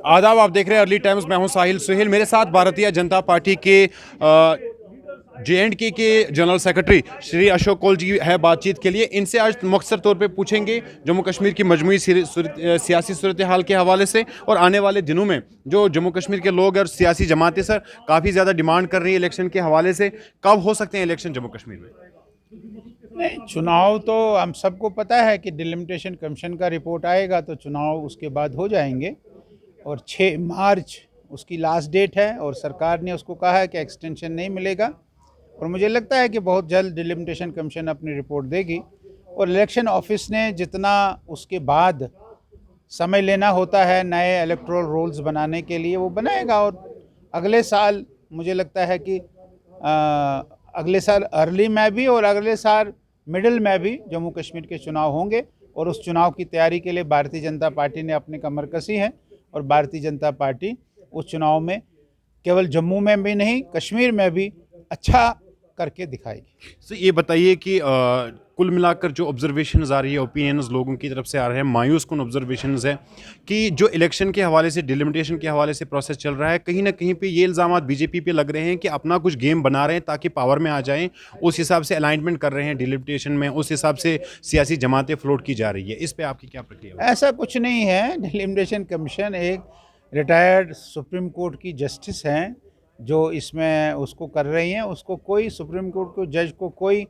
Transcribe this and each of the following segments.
आदाब, आप देख रहे हैं अर्ली टाइम्स। मैं हूं साहिल सुहेल। मेरे साथ भारतीय जनता पार्टी के JNK के जनरल सेक्रेटरी श्री अशोक कौल जी है बातचीत के लिए। इनसे आज मुख्तसर तौर पे पूछेंगे जम्मू कश्मीर की मजमूई सियासी सूरत हाल के हवाले से, और आने वाले दिनों में जो जम्मू कश्मीर के लोग और सियासी जमातें सर काफ़ी ज़्यादा डिमांड कर रही है इलेक्शन के हवाले से। कब हो सकते हैं इलेक्शन जम्मू कश्मीर में? नहीं, चुनाव तो हम सबको पता है कि डिलिमिटेशन कमीशन का रिपोर्ट आएगा तो चुनाव उसके बाद हो जाएंगे, और 6 मार्च उसकी लास्ट डेट है और सरकार ने उसको कहा है कि एक्सटेंशन नहीं मिलेगा। और मुझे लगता है कि बहुत जल्द डिलिमिटेशन कमीशन अपनी रिपोर्ट देगी, और इलेक्शन ऑफिस ने जितना उसके बाद समय लेना होता है नए इलेक्टोरल रोल्स बनाने के लिए वो बनाएगा। और अगले साल मुझे लगता है कि अगले साल अर्ली में भी और अगले साल मिडिल में भी जम्मू कश्मीर के चुनाव होंगे, और उस चुनाव की तैयारी के लिए भारतीय जनता पार्टी ने अपनी कमर कसी है। और भारतीय जनता पार्टी उस चुनाव में केवल जम्मू में भी नहीं, कश्मीर में भी अच्छा करके दिखाएगी। सर ये बताइए कि कुल मिलाकर जो ऑब्जर्वेशंस आ रही है, ओपिनियंस लोगों की तरफ से आ रहे हैं, मायूस कुन ऑब्जर्वेशंस है कि जो इलेक्शन के हवाले से, डिलिमिटेशन के हवाले से प्रोसेस चल रहा है, कहीं ना कहीं पे ये इल्ज़ाम बीजेपी पे लग रहे हैं कि अपना कुछ गेम बना रहे हैं ताकि पावर में आ जाएं, उस हिसाब से अलाइनमेंट कर रहे हैं डिलिमिटेशन में, उस हिसाब से सियासी जमातें फ्लोट की जा रही है। इस पर आपकी क्या प्रक्रिया है? ऐसा कुछ नहीं है। डिलिमिटेशन कमीशन एक रिटायर्ड सुप्रीम कोर्ट की जस्टिस हैं जो इसमें उसको कर रही हैं। उसको कोई सुप्रीम कोर्ट को जज को कोई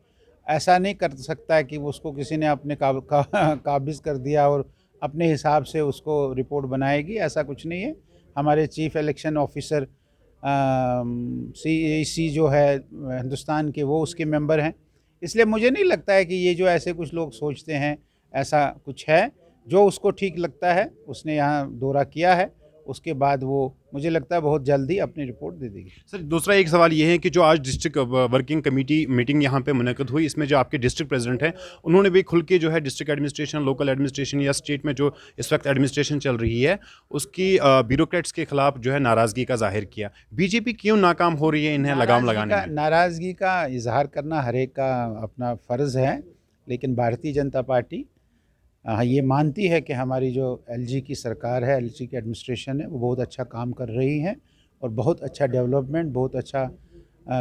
ऐसा नहीं कर सकता है कि उसको किसी ने अपने काबिज़ कर दिया और अपने हिसाब से उसको रिपोर्ट बनाएगी। ऐसा कुछ नहीं है। हमारे चीफ इलेक्शन ऑफिसर CEC जो है हिंदुस्तान के, वो उसके मेंबर हैं। इसलिए मुझे नहीं लगता है कि ये जो ऐसे कुछ लोग सोचते हैं ऐसा कुछ है। जो उसको ठीक लगता है उसने यहाँ दौरा किया है, उसके बाद वो मुझे लगता है बहुत जल्दी अपनी रिपोर्ट दे देगी। सर दूसरा एक सवाल ये है कि जो आज डिस्ट्रिक्ट वर्किंग कमेटी मीटिंग यहाँ पे मुनक़द हुई, इसमें जो आपके डिस्ट्रिक्ट प्रेसिडेंट हैं उन्होंने भी खुल के जो है डिस्ट्रिक्ट एडमिनिस्ट्रेशन, लोकल एडमिनिस्ट्रेशन या स्टेट में जो इस वक्त एडमिनिस्ट्रेशन चल रही है उसकी ब्यूरोक्रेट्स के खिलाफ जो है नाराज़गी का जाहिर किया। बीजेपी क्यों नाकाम हो रही है इन्हें लगाम लगाने में? नाराज़गी का इजहार करना हर एक का अपना फ़र्ज़ है, लेकिन भारतीय जनता पार्टी ये मानती है कि हमारी जो LG की सरकार है, LG की एडमिनिस्ट्रेशन है, वो बहुत अच्छा काम कर रही है और बहुत अच्छा डेवलपमेंट, बहुत अच्छा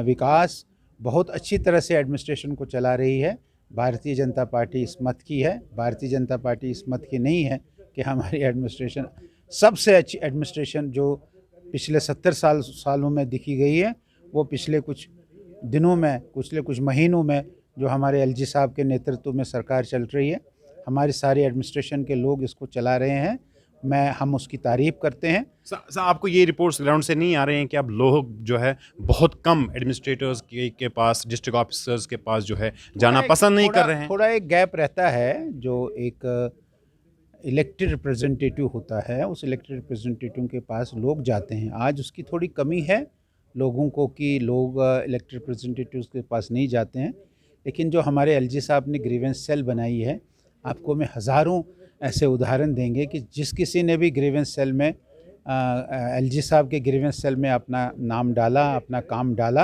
विकास, बहुत अच्छी तरह से एडमिनिस्ट्रेशन को चला रही है। भारतीय जनता पार्टी इस मत की है। भारतीय जनता पार्टी इस मत की नहीं है कि हमारी एडमिनिस्ट्रेशन सबसे अच्छी एडमिनिस्ट्रेशन जो पिछले 70 सालों में दिखी गई है, वो पिछले कुछ दिनों में, पिछले कुछ महीनों में जो हमारे LG साहब के नेतृत्व में सरकार चल रही है, हमारे सारे एडमिनिस्ट्रेशन के लोग इसको चला रहे हैं। हम उसकी तारीफ़ करते हैं। सर आपको ये रिपोर्ट्स ग्राउंड से नहीं आ रहे हैं कि अब लोग जो है बहुत कम एडमिनिस्ट्रेटर्स के पास, डिस्ट्रिक्ट ऑफिसर्स के पास जो है जाना पसंद नहीं कर रहे हैं? थोड़ा एक गैप रहता है। जो एक इलेक्टेड रिप्रेजेंटेटिव होता है, उस इलेक्टेड रिप्रेजेंटेटिव के पास लोग जाते हैं। आज उसकी थोड़ी कमी है लोगों को कि लोग इलेक्टेड रिप्रेजेंटेटिव्स के पास नहीं जाते हैं। लेकिन जो हमारे LG साहब ने ग्रीवेंस सेल बनाई है, आपको मैं हज़ारों ऐसे उदाहरण देंगे कि जिस किसी ने भी ग्रीवेंस सेल में LG साहब के ग्रीवेंस सेल में अपना नाम डाला, अपना काम डाला,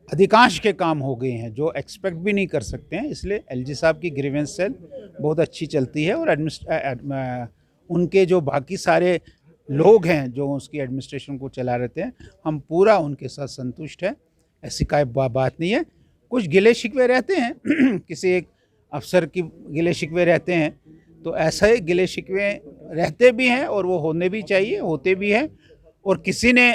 अधिकांश के काम हो गए हैं जो एक्सपेक्ट भी नहीं कर सकते हैं। इसलिए LG साहब की ग्रीवेंस सेल बहुत अच्छी चलती है, और उनके जो बाकी सारे लोग हैं जो उसकी एडमिनिस्ट्रेशन को चला रहे हैं, हम पूरा उनके साथ संतुष्ट हैं। ऐसी कोई बात नहीं है। कुछ गिले शिकवे रहते हैं किसी एक अफसर की गिले शिकवे रहते हैं, तो ऐसे गिले शिकवे रहते भी हैं और वो होने भी चाहिए, होते भी हैं। और किसी ने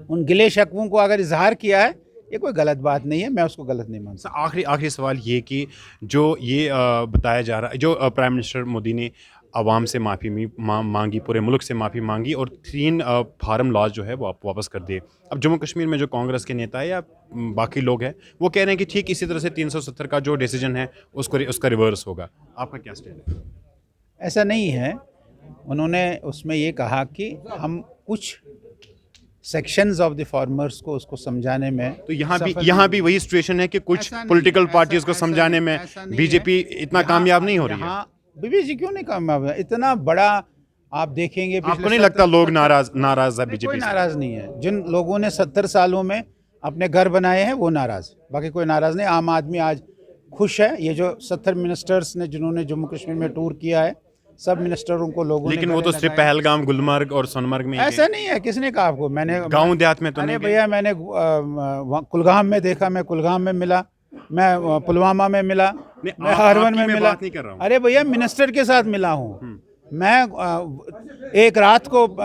उन गिले शिकवों को अगर इजहार किया है, ये कोई गलत बात नहीं है, मैं उसको गलत नहीं मानता। आखिरी सवाल ये कि जो ये बताया जा रहा है, जो प्राइम मिनिस्टर मोदी ने आवाम से माफ़ी मांगी, पूरे मुल्क से माफ़ी मांगी और 3 फार्म लॉज जो है वो आप वापस कर दिए। अब जम्मू कश्मीर में जो कांग्रेस के नेता है या बाकी लोग हैं वो कह रहे हैं कि ठीक इसी तरह से 370 का जो डिसीजन है उसका रिवर्स होगा। आपका क्या स्टैंड है? ऐसा नहीं है। उन्होंने उसमें ये कहा कि हम कुछ सेक्शंस ऑफ द फार्मर्स को उसको समझाने में, तो यहाँ भी वही सिचुएशन है कि कुछ पॉलिटिकल पार्टीज को समझाने में बीजेपी इतना कामयाब नहीं हो रही है। बीजेपी क्यों नहीं कामयाब है? इतना बड़ा आप देखेंगे। आपको नहीं लगता लोग नाराज है बीजेपी कोई से? नाराज नहीं है। जिन लोगों ने 70 सालों में अपने घर बनाए हैं वो नाराज, बाकी कोई नाराज नहीं। आम आदमी आज खुश है। ये जो 70 मिनिस्टर्स ने जिन्होंने जम्मू कश्मीर में टूर किया है, सब मिनिस्टरों को लोगों ने लेकिन वो गले तो सिर्फ लगाए। पहलगाम, गुलमर्ग और सोनमर्ग में ही ऐसा नहीं है, किसने कहा आपको? मैंने गांव देहात में तो अरे नहीं गए? भैया, मैंने कुलगाम में देखा, मैं कुलगाम में मिला, मैं पुलवामा में मिला, नहीं, मैं हरवन आपकी में मैं मिला। बात नहीं कर रहा हूँ। अरे भैया, मिनिस्टर के साथ मिला हूँ मैं। एक रात को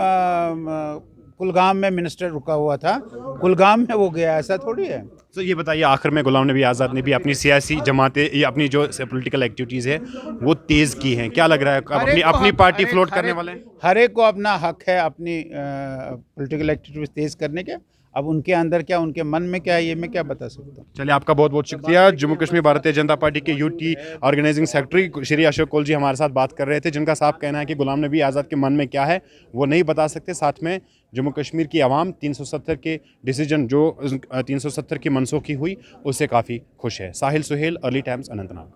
कुलगाम में मिनिस्टर रुका हुआ था, कुलगाम में वो गया, ऐसा थोड़ी है। तो ये बताइए, आखिर में गुलाम नबी आज़ाद ने भी अपनी सियासी जमातें या अपनी जो पॉलिटिकल एक्टिविटीज़ है वो तेज़ की हैं, क्या लग रहा है? अब हर अपनी एक को अपनी हक- पार्टी हर एक- फ्लोट हर करने एक- वाले हैं? हर एक को अपना हक है अपनी पॉलिटिकल एक्टिविटीज तेज करने के। अब उनके अंदर क्या, उनके मन में क्या है, ये मैं क्या बता सकता हूँ। चलिए, आपका बहुत बहुत शुक्रिया। जम्मू कश्मीर भारतीय जनता पार्टी के UT organising secretary Shri Ashok Kaul ji हमारे साथ बात कर रहे थे, जिनका साफ कहना है कि गुलाम नबी आज़ाद के मन में क्या है वो नहीं बता सकते। साथ में जम्मू कश्मीर की आवाम 370 के डिसीजन जो 370 की मनसूखी हुई उससे काफ़ी खुश है। साहिल सुहेल, अर्ली टाइम्स, अनंतनाग।